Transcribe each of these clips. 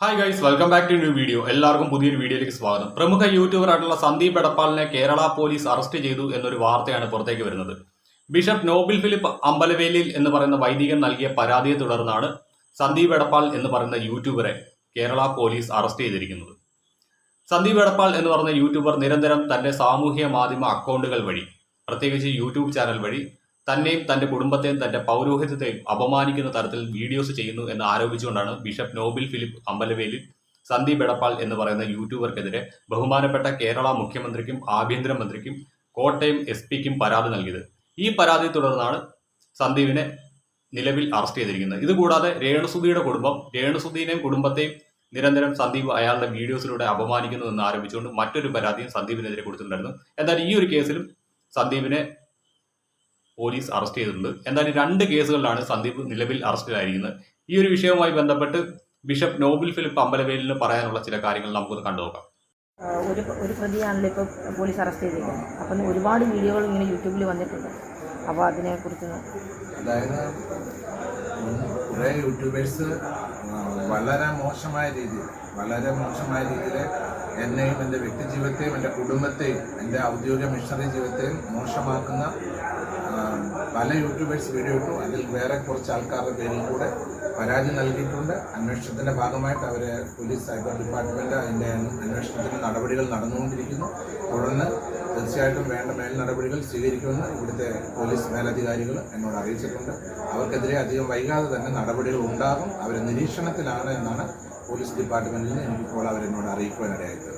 Hi guys, welcome back to new video. എല്ലാവർക്കും പുതിയൊരു വീഡിയോയിലേക്ക് സ്വാഗതം. പ്രമുഖ യൂട്യൂബർ ആയിട്ടുള്ള സന്ദീപ് എടപ്പാളിനെ കേരള പോലീസ് അറസ്റ്റ് ചെയ്തു എന്നൊരു വാർത്തയാണ് പുറത്തേക്ക് വരുന്നത്. ബിഷപ്പ് നോബിൾ ഫിലിപ്പ് അമ്പലവേലിൽ എന്ന് പറയുന്ന വൈദികൻ നൽകിയ പരാതിയെ തുടർന്നാണ് സന്ദീപ് എടപ്പാൾ എന്ന് പറയുന്ന യൂട്യൂബറെ കേരള പോലീസ് അറസ്റ്റ് ചെയ്തിരിക്കുന്നത്. സന്ദീപ് എടപ്പാൾ എന്ന് പറയുന്ന യൂട്യൂബർ നിരന്തരം തന്റെ സാമൂഹ്യ മാധ്യമ അക്കൗണ്ടുകൾ വഴി, പ്രത്യേകിച്ച് യൂട്യൂബ് ചാനൽ വഴി തന്നെയും തന്റെ കുടുംബത്തെയും തന്റെ പൗരോഹിത്യത്തെയും അപമാനിക്കുന്ന തരത്തിൽ വീഡിയോസ് ചെയ്യുന്നു എന്ന് ആരോപിച്ചുകൊണ്ടാണ് ബിഷപ്പ് നോബിൾ ഫിലിപ്പ് അമ്പലവേലിൽ സന്ദീപ് എടപ്പാൾ എന്ന് പറയുന്ന യൂട്യൂബർക്കെതിരെ ബഹുമാനപ്പെട്ട കേരള മുഖ്യമന്ത്രിക്കും ആഭ്യന്തരമന്ത്രിക്കും കോട്ടയം SP-ക്കും പരാതി നൽകിയത്. ഈ പരാതിയെ തുടർന്നാണ് സന്ദീപിനെ നിലവിൽ അറസ്റ്റ് ചെയ്തിരിക്കുന്നത്. ഇതുകൂടാതെ രേണുസുധിയുടെ കുടുംബം, രേണുസുധീനെയും കുടുംബത്തെയും നിരന്തരം സന്ദീപ് അയാളുടെ വീഡിയോസിലൂടെ അപമാനിക്കുന്നു എന്ന് ആരോപിച്ചുകൊണ്ട് മറ്റൊരു പരാതിയും സന്ദീപിനെതിരെ കൊടുത്തിട്ടുണ്ടായിരുന്നു. എന്നാൽ ഈ ഒരു കേസിലും സന്ദീപിനെ പോലീസ് അറസ്റ്റ് ചെയ്തിട്ടുണ്ട്. എന്തായാലും 2 കേസുകളിലാണ് സന്ദീപ് നിലവിൽ അറസ്റ്റിലായിരിക്കുന്നത്. ഈ ഒരു വിഷയവുമായി ബന്ധപ്പെട്ട് ബിഷപ്പ് നോബിൾ ഫിലിപ്പ് അമ്പലവേലിന് പറയാനുള്ള ചില കാര്യങ്ങൾ നമുക്കൊന്ന് കണ്ടുനോക്കാം. ഒരു പ്രതിയാണല്ലോ ഇപ്പോൾ പോലീസ് അറസ്റ്റ് ചെയ്തിരിക്കുന്നത്. അപ്പം ഒരുപാട് വീഡിയോകൾ ഇങ്ങനെ യൂട്യൂബിൽ വന്നിട്ടുണ്ട്. അപ്പോൾ അതിനെക്കുറിച്ച് അതായത് കുറേ യൂട്യൂബേഴ്സ് വളരെ മോശമായ രീതിയിൽ എന്നെയും എൻ്റെ വ്യക്തിജീവിതത്തെയും എൻ്റെ കുടുംബത്തെയും എൻ്റെ ഔദ്യോഗിക മിഷണറി ജീവിതത്തെയും മോശമാക്കുന്ന പല യൂട്യൂബേഴ്സ് വീഡിയോ ഇട്ടു. അതിൽ വേറെ കുറച്ച് ആൾക്കാരുടെ പേരിൽ കൂടെ പരാതി നൽകിയിട്ടുണ്ട്. അന്വേഷണത്തിൻ്റെ ഭാഗമായിട്ട് അവർ പോലീസ് സൈബർ ഡിപ്പാർട്ട്മെൻറ്റ് അതിൻ്റെ അന്വേഷണത്തിന് നടപടികൾ നടന്നുകൊണ്ടിരിക്കുന്നു. തുടർന്ന് തീർച്ചയായിട്ടും വേണ്ട മേൽ നടപടികൾ സ്വീകരിക്കുമെന്ന് ഇവിടുത്തെ പോലീസ് മേലധികാരികൾ എന്നോട് അറിയിച്ചിട്ടുണ്ട്. അവർക്കെതിരെ അധികം വൈകാതെ തന്നെ നടപടികൾ ഉണ്ടാകും. അവർ നിരീക്ഷണത്തിലാണ് എന്നാണ് പോലീസ് ഡിപ്പാർട്ട്മെൻറ്റിൽ നിന്ന് എനിക്കിപ്പോൾ അവരെന്നോട് അറിയിക്കുവാനിടയായത്.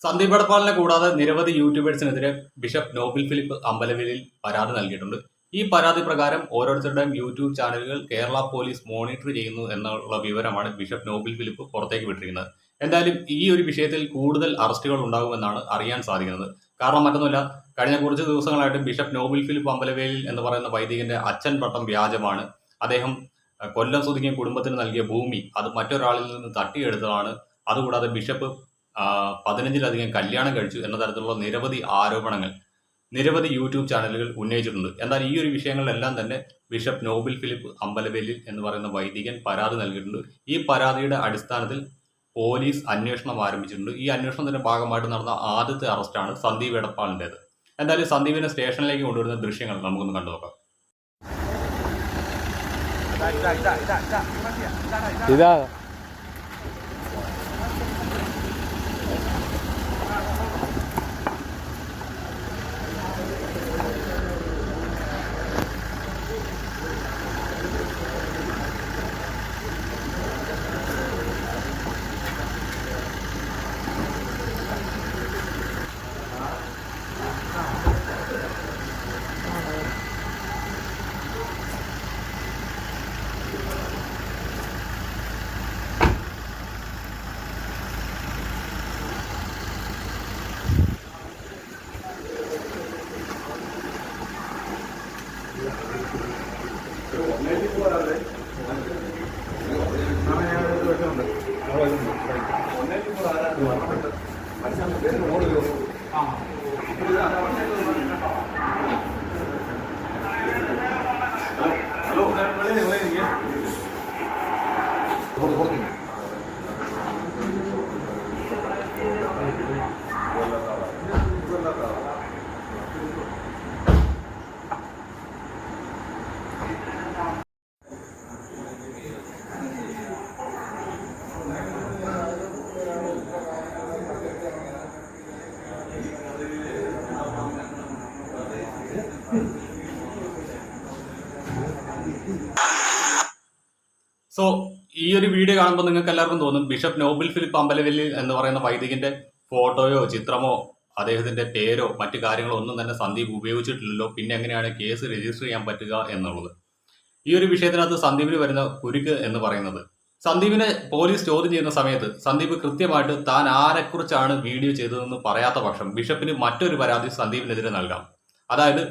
സന്ദീപ് എടപ്പാളിനെ കൂടാതെ നിരവധി യൂട്യൂബേഴ്സിനെതിരെ ബിഷപ്പ് നോബിൾ ഫിലിപ്പ് അമ്പലവേലിൽ പരാതി നൽകിയിട്ടുണ്ട്. ഈ പരാതി പ്രകാരം ഓരോരുത്തരുടെയും യൂട്യൂബ് ചാനലുകൾ കേരള പോലീസ് മോണിറ്റർ ചെയ്യുന്നു എന്നുള്ള വിവരമാണ് ബിഷപ്പ് നോബിൾ ഫിലിപ്പ് പുറത്തേക്ക് വിട്ടിരിക്കുന്നത്. എന്തായാലും ഈ ഒരു വിഷയത്തിൽ കൂടുതൽ അറസ്റ്റുകൾ ഉണ്ടാകുമെന്നാണ് അറിയാൻ സാധിക്കുന്നത്. കാരണം മറ്റൊന്നുമില്ല, കഴിഞ്ഞ കുറച്ച് ദിവസങ്ങളായിട്ട് ബിഷപ്പ് നോബിൾ ഫിലിപ്പ് അമ്പലവേലിൽ എന്ന് പറയുന്ന വൈദികന്റെ അച്ഛൻ പട്ടം വ്യാജമാണ്. അദ്ദേഹം കൊല്ലം സുധിങ്ങിയ കുടുംബത്തിന് നൽകിയ ഭൂമി അത് മറ്റൊരാളിൽ നിന്ന് തട്ടിയെടുത്തതാണ്. അതുകൂടാതെ ബിഷപ്പ് 15-ലധികം കല്യാണം കഴിച്ചു എന്ന തരത്തിലുള്ള നിരവധി ആരോപണങ്ങൾ നിരവധി യൂട്യൂബ് ചാനലുകൾ ഉന്നയിച്ചിട്ടുണ്ട്. എന്നാൽ ഈ ഒരു വിഷയങ്ങളിലെല്ലാം തന്നെ ബിഷപ്പ് നോബിൾ ഫിലിപ്പ് അമ്പലവേലിൽ എന്ന് പറയുന്ന വൈദികൻ പരാതി നൽകിയിട്ടുണ്ട്. ഈ പരാതിയുടെ അടിസ്ഥാനത്തിൽ പോലീസ് അന്വേഷണം ആരംഭിച്ചിട്ടുണ്ട്. ഈ അന്വേഷണത്തിന്റെ ഭാഗമായിട്ട് നടന്ന ആദ്യത്തെ അറസ്റ്റാണ് സന്ദീപ് എടപ്പാളിൻ്റെത്. എന്തായാലും സന്ദീപിനെ സ്റ്റേഷനിലേക്ക് കൊണ്ടുവരുന്ന ദൃശ്യങ്ങൾ നമുക്കൊന്ന് കണ്ടുനോക്കാം. ഇതാ സോ ഈ ഒരു വീഡിയോ കാണുമ്പോൾ നിങ്ങൾക്ക് എല്ലാവർക്കും തോന്നും ബിഷപ്പ് നോബിൾ ഫിലിപ്പ് അമ്പലവേലിൽ എന്ന് പറയുന്ന വൈദികന്റെ ഫോട്ടോയോ ചിത്രമോ അദ്ദേഹത്തിന്റെ പേരോ മറ്റു കാര്യങ്ങളോ ഒന്നും തന്നെ സന്ദീപ് ഉപയോഗിച്ചിട്ടില്ലല്ലോ, പിന്നെ എങ്ങനെയാണ് കേസ് രജിസ്റ്റർ ചെയ്യാൻ പറ്റുക എന്നുള്ളത്. ഈ ഒരു വിഷയത്തിനകത്ത് സന്ദീപിന് വരുന്ന കുരുക്ക് എന്ന് പറയുന്നത്, സന്ദീപിനെ പോലീസ് ചോദ്യം ചെയ്യുന്ന സമയത്ത് സന്ദീപ് കൃത്യമായിട്ട് താൻ ആരെക്കുറിച്ചാണ് വീഡിയോ ചെയ്തതെന്ന് പറയാത്ത പക്ഷം ബിഷപ്പിന് മറ്റൊരു പരാതി സന്ദീപിനെതിരെ നൽകാം. അതായത്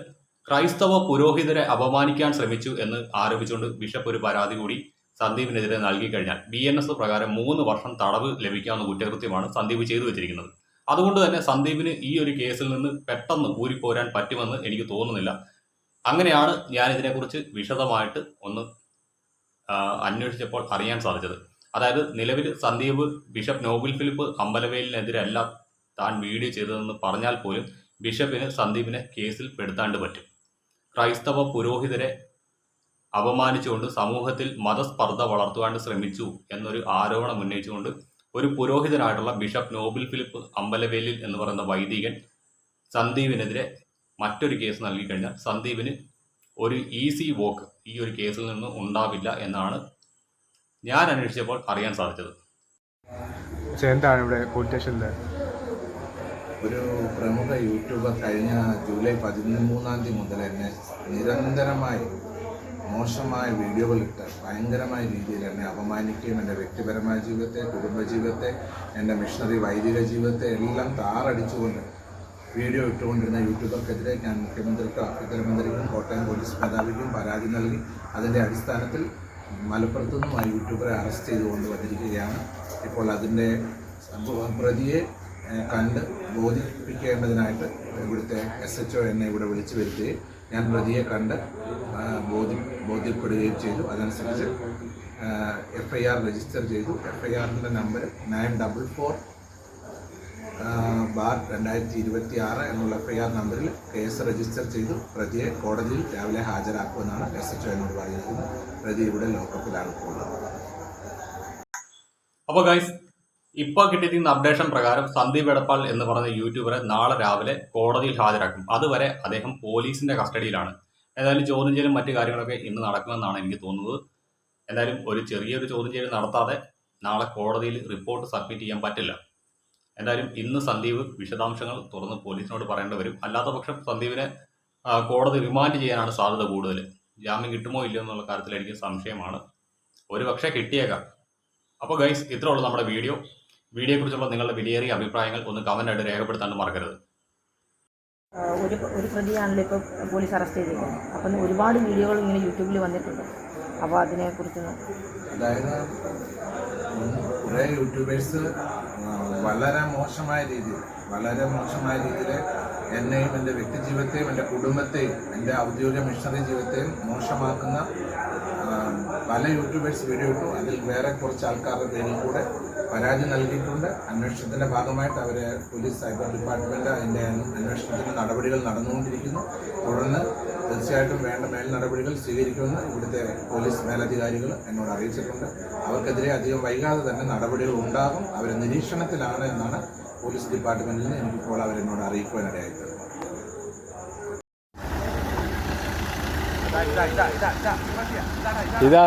ക്രൈസ്തവ പുരോഹിതരെ അപമാനിക്കാൻ ശ്രമിച്ചു എന്ന് ആരോപിച്ചുകൊണ്ട് ബിഷപ്പ് ഒരു പരാതി കൂടി സന്ദീപിനെതിരെ നൽകി കഴിഞ്ഞാൽ BNS പ്രകാരം 3 വർഷം തടവ് ലഭിക്കാവുന്ന കുറ്റകൃത്യമാണ് സന്ദീപ് ചെയ്തു വെച്ചിരിക്കുന്നത്. അതുകൊണ്ട് തന്നെ സന്ദീപിന് ഈ ഒരു കേസിൽ നിന്ന് പെട്ടെന്ന് ഊരിപ്പോരാൻ പറ്റുമെന്ന് എനിക്ക് തോന്നുന്നില്ല. അങ്ങനെയാണ് ഞാൻ ഇതിനെക്കുറിച്ച് വിശദമായിട്ട് ഒന്ന് അന്വേഷിച്ചപ്പോൾ അറിയാൻ സാധിച്ചത്. അതായത് നിലവിൽ സന്ദീപ് ബിഷപ്പ് നോബിൾ ഫിലിപ്പ് അമ്പലവേലിനെതിരല്ല താൻ വീഡിയോ ചെയ്തതെന്ന് പറഞ്ഞാൽ പോലും ബിഷപ്പിന് സന്ദീപിനെ കേസിൽ പെടുത്താണ്ട് പറ്റും. ക്രൈസ്തവ പുരോഹിതരെ അപമാനിച്ചുകൊണ്ട് സമൂഹത്തിൽ മതസ്പർദ്ധ വളർത്തുവാൻ ശ്രമിച്ചു എന്നൊരു ആരോപണം ഉന്നയിച്ചുകൊണ്ട് ഒരു പുരോഹിതനായിട്ടുള്ള ബിഷപ്പ് നോബിൾ ഫിലിപ്പ് അമ്പലവേലിൽ എന്ന് പറയുന്ന വൈദികൻ സന്ദീപിനെതിരെ മറ്റൊരു കേസ് നൽകിക്കഴിഞ്ഞാൽ സന്ദീപിന് ഒരു ഈസി വോക്ക് ഈ ഒരു കേസിൽ നിന്ന് ഉണ്ടാവില്ല എന്നാണ് ഞാൻ അന്വേഷിച്ചപ്പോൾ അറിയാൻ സാധിച്ചത്. എന്താണ് ഇവിടെ പോലീസ് സ്റ്റേഷനിൽ ഒരു പ്രമുഖ യൂട്യൂബർ കഴിഞ്ഞ ജൂലൈ 13 മുതൽ എന്നെ നിരന്തരമായി മോശമായ വീഡിയോകളിട്ട് ഭയങ്കരമായ രീതിയിൽ എന്നെ അപമാനിക്കുകയും എൻ്റെ വ്യക്തിപരമായ ജീവിതത്തെ, കുടുംബജീവിതത്തെ, എൻ്റെ മിഷണറി വൈദിക ജീവിതത്തെ എല്ലാം താറടിച്ചുകൊണ്ട് വീഡിയോ ഇട്ടുകൊണ്ടിരുന്ന യൂട്യൂബർക്കെതിരെ ഞാൻ മുഖ്യമന്ത്രിക്കും ആഭ്യന്തരമന്ത്രിക്കും കോട്ടയം പോലീസ് മേധാവിക്കും പരാതി നൽകി. അതിൻ്റെ അടിസ്ഥാനത്തിൽ മലപ്പുറത്തു നിന്നും ആ യൂട്യൂബറെ അറസ്റ്റ് ചെയ്തുകൊണ്ട് വന്നിരിക്കുകയാണ്. ഇപ്പോൾ അതിൻ്റെ പ്രതിയെ കണ്ട് ബോധിപ്പിക്കേണ്ടതിനായിട്ട് ഇവിടുത്തെ SHO എന്നെ ഇവിടെ വിളിച്ചു വരുത്തുകയും ഞാൻ പ്രതിയെ കണ്ട് ബോധ്യപ്പെടുകയും ചെയ്തു. അതനുസരിച്ച് FIR രജിസ്റ്റർ ചെയ്തു. FIRൻ്റെ നമ്പർ 944/2026 എന്നുള്ള FIR നമ്പറിൽ കേസ് രജിസ്റ്റർ ചെയ്തു. പ്രതിയെ കോടതിയിൽ രാവിലെ ഹാജരാക്കുമെന്നാണ് SHO എന്നോട് പറഞ്ഞിരിക്കുന്നത്. പ്രതി ഇവിടെ ലോക്കപ്പിലാണ് പോകുന്നത്. അപ്പോൾ ഗൈസ്, ഇപ്പോൾ കിട്ടിയിരിക്കുന്ന അപ്ഡേഷൻ പ്രകാരം സന്ദീപ് എടപ്പാൾ എന്ന് പറയുന്ന യൂട്യൂബറെ നാളെ രാവിലെ കോടതിയിൽ ഹാജരാക്കും. അതുവരെ അദ്ദേഹം പോലീസിന്റെ കസ്റ്റഡിയിലാണ്. ഏതായാലും ചോദ്യം ചെയ്യലും മറ്റു കാര്യങ്ങളൊക്കെ ഇന്ന് നടക്കുമെന്നാണ് എനിക്ക് തോന്നുന്നത്. എന്തായാലും ഒരു ചെറിയൊരു ചോദ്യം ചെയ്യൽ നടത്താതെ നാളെ കോടതിയിൽ റിപ്പോർട്ട് സബ്മിറ്റ് ചെയ്യാൻ പറ്റില്ല. എന്തായാലും ഇന്ന് സന്ദീപ് വിശദാംശങ്ങൾ തുറന്ന് പോലീസിനോട് പറയേണ്ടി വരും. അല്ലാത്ത പക്ഷം സന്ദീപിനെ കോടതി റിമാൻഡ് ചെയ്യാനാണ് സാധ്യത കൂടുതൽ. ജാമ്യം കിട്ടുമോ ഇല്ലയോ എന്നുള്ള കാര്യത്തിൽ എനിക്ക് സംശയമാണ്. ഒരു പക്ഷേ കിട്ടിയേക്കാം. അപ്പോൾ ഗൈസ്, ഇത്രേ ഉള്ളൂ നമ്മുടെ വീഡിയോയെക്കുറിച്ചുള്ള നിങ്ങളുടെ വിലയേറിയ അഭിപ്രായങ്ങൾ ഒന്ന് കമൻ്റായിട്ട് രേഖപ്പെടുത്താണ്ട് മറക്കരുത്. ഒരു പ്രതിയാണല്ലോ ഇപ്പോൾ പോലീസ് അറസ്റ്റ് ചെയ്തിരിക്കുന്നത്. അപ്പം ഒരുപാട് വീഡിയോകൾ ഇങ്ങനെ യൂട്യൂബിൽ വന്നിട്ടുണ്ട്. അപ്പോൾ അതിനെക്കുറിച്ച് അതായത് കുറേ യൂട്യൂബേഴ്സ് വളരെ മോശമായ രീതിയിൽ എന്നെയും എൻ്റെ വ്യക്തിജീവിതത്തെയും എൻ്റെ കുടുംബത്തെയും എൻ്റെ ഔദ്യോഗിക മിഷണറി ജീവിതത്തെയും മോശമാക്കുന്ന പല യൂട്യൂബേഴ്സ് വീഡിയോ ഇട്ടു. അതിൽ വേറെ കുറച്ച് ആൾക്കാരുടെ പേരിൽ കൂടെ പരാതി നൽകിയിട്ടുണ്ട്. അന്വേഷണത്തിൻ്റെ ഭാഗമായിട്ട് അവരെ പോലീസ് സൈബർ ഡിപ്പാർട്ട്മെൻറ്റ് അതിൻ്റെ അന്വേഷണത്തിൻ്റെ നടപടികൾ നടന്നുകൊണ്ടിരിക്കുന്നു. തുടർന്ന് തീർച്ചയായിട്ടും വേണ്ട മേൽ നടപടികൾ സ്വീകരിക്കുമെന്ന് ഇവിടുത്തെ പോലീസ് മേലധികാരികൾ എന്നോട് അറിയിച്ചിട്ടുണ്ട്. അവർക്കെതിരെ അധികം വൈകാതെ തന്നെ നടപടികൾ ഉണ്ടാകും. അവർ നിരീക്ഷണത്തിലാണ് എന്നാണ് പോലീസ് ഡിപ്പാർട്ട്മെൻറ്റിൽ നിന്ന് എനിക്കിപ്പോൾ അവരെന്നോട് അറിയിക്കുവാനിടയായിട്ടുള്ളത്. ഇതാ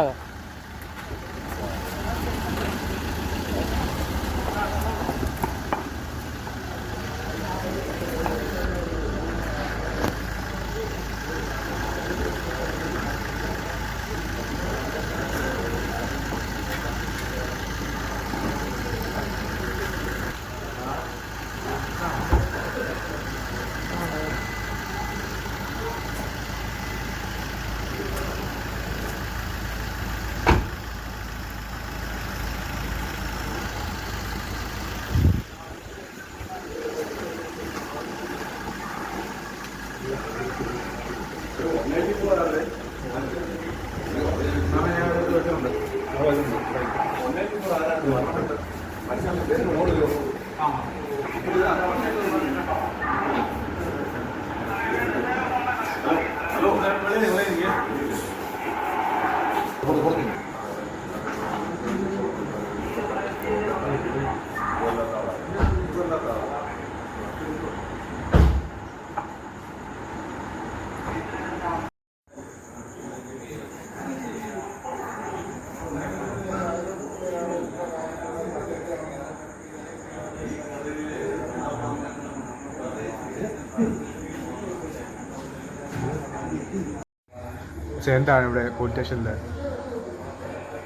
എന്താണ് ഇവിടെ പോലീസ് സ്റ്റേഷനിൽ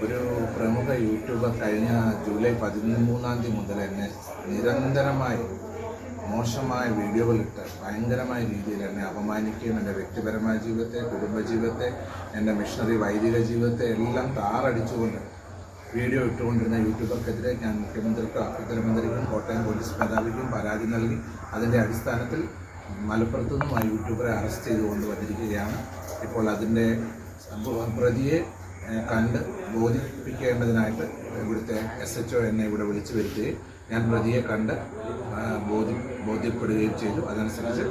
ഒരു പ്രമുഖ യൂട്യൂബർ കഴിഞ്ഞ ജൂലൈ 13 മുതൽ എന്നെ നിരന്തരമായി മോശമായ വീഡിയോകളിട്ട് ഭയങ്കരമായ രീതിയിൽ എന്നെ അപമാനിക്കുകയും എൻ്റെ വ്യക്തിപരമായ ജീവിതത്തെ, കുടുംബജീവിതത്തെ, എൻ്റെ മിഷണറി വൈദിക ജീവിതത്തെ എല്ലാം താറടിച്ചുകൊണ്ട് വീഡിയോ ഇട്ടുകൊണ്ടിരുന്ന യൂട്യൂബർക്കെതിരെ ഞാൻ മുഖ്യമന്ത്രിക്കും ആഭ്യന്തരമന്ത്രിക്കും കോട്ടയം പോലീസ് മേധാവിക്കും പരാതി നൽകി. അതിൻ്റെ അടിസ്ഥാനത്തിൽ മലപ്പുറത്തു നിന്നും ആ യൂട്യൂബറെ അറസ്റ്റ് ചെയ്തുകൊണ്ട് വന്നിരിക്കുകയാണ്. ഇപ്പോൾ അതിൻ്റെ പ്രതിയെ കണ്ട് ബോധിപ്പിക്കേണ്ടതിനായിട്ട് ഇവിടുത്തെ SHO എന്നെ ഇവിടെ വിളിച്ചു വരുത്തുകയും ഞാൻ പ്രതിയെ കണ്ട് ബോധ്യപ്പെടുകയും ചെയ്തു. അതനുസരിച്ച്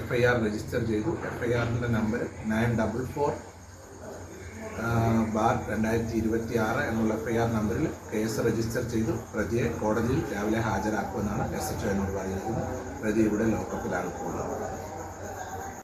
FIR രജിസ്റ്റർ ചെയ്തു. FIRൻ്റെ നമ്പർ 944/2026 എന്നുള്ള FIR നമ്പറിൽ കേസ് രജിസ്റ്റർ ചെയ്തു. പ്രതിയെ കോടതിയിൽ രാവിലെ ഹാജരാക്കുമെന്നാണ് SHO എന്നോട് പറഞ്ഞിരിക്കുന്നത്. പ്രതി ഇവിടെ ലോക്കപ്പിലാണ് പോകുന്നത്.